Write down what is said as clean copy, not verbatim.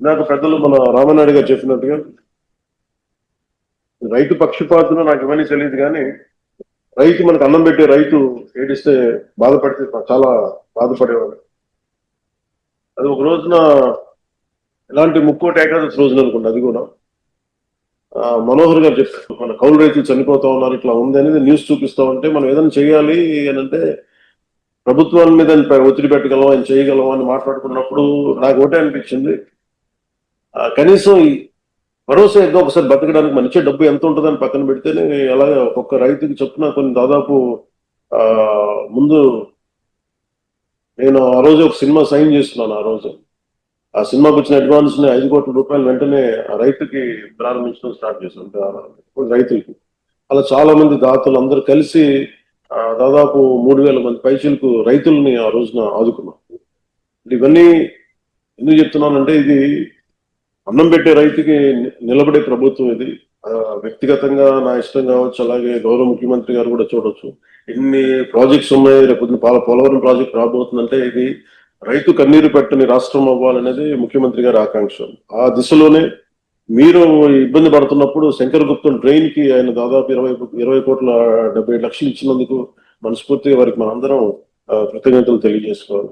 ఇందాక పెద్దలు మన రామనాయుడు గారు చెప్పినట్టుగా రైతు పక్షపాతులు నాకు ఇవన్నీ తెలియదు, కానీ రైతు మనకు అన్నం పెట్టే రైతు ఏడిస్తే బాధపడితే చాలా బాధపడేవాడు. అది ఒక రోజున ఎలాంటి ముక్కోటి ఏకాదశి రోజున అనుకోండి, అది కూడా మనోహర్ గారు చెప్పారు, మన కౌలు రైతులు చనిపోతా ఉన్నారు, ఇట్లా ఉంది అనేది న్యూస్ చూపిస్తా ఉంటే మనం ఏదైనా చేయాలి అని అంటే ప్రభుత్వాల మీద ఒత్తిడి పెట్టగలం, ఆయన చేయగలం అని మాట్లాడుకున్నప్పుడు నాకు ఒకటే అనిపించింది, కనీసం భరోసా ఏదో ఒకసారి బతకడానికి మన ఇచ్చే డబ్బు ఎంత ఉంటుందని పక్కన పెడితేనే అలాగే ఒక్కొక్క రైతుకి చొప్పున కొన్ని దాదాపు ముందు నేను ఆ రోజు ఒక సినిమా సైన్ చేస్తున్నాను. ఆ రోజు ఆ సినిమాకి వచ్చిన అడ్వాన్స్ ని 5 కోట్ల రూపాయలు వెంటనే ఆ రైతుకి ప్రారంభించడం స్టార్ట్ చేశాను రైతులకి. అలా చాలా మంది దాతలు అందరూ కలిసి దాదాపు 3,000 మంది పైచీలకు రైతుల్ని ఆ రోజున ఆదుకున్నాం. ఇవన్నీ ఎందుకు చెప్తున్నానంటే, ఇది అన్నం పెట్టే రైతుకి నిలబడే ప్రభుత్వం ఇది. వ్యక్తిగతంగా నా ఇష్టం కావచ్చు, అలాగే గౌరవ ముఖ్యమంత్రి గారు కూడా చూడొచ్చు, ఎన్ని ప్రాజెక్ట్స్ ఉన్నాయి, రేపు పోలవరం ప్రాజెక్ట్ రాబోతుందంటే ఇది రైతు కన్నీరు పెట్టని రాష్ట్రం అవ్వాలనేది ముఖ్యమంత్రి గారి ఆకాంక్ష. ఆ దిశలోనే మీరు ఇబ్బంది పడుతున్నప్పుడు శంకరగుప్తం ట్రైన్ కి ఆయన దాదాపు 20 కోట్ల 70 లక్షలు ఇచ్చినందుకు మనస్ఫూర్తిగా వారికి మనందరం కృతజ్ఞతలు తెలియజేసుకోవాలి.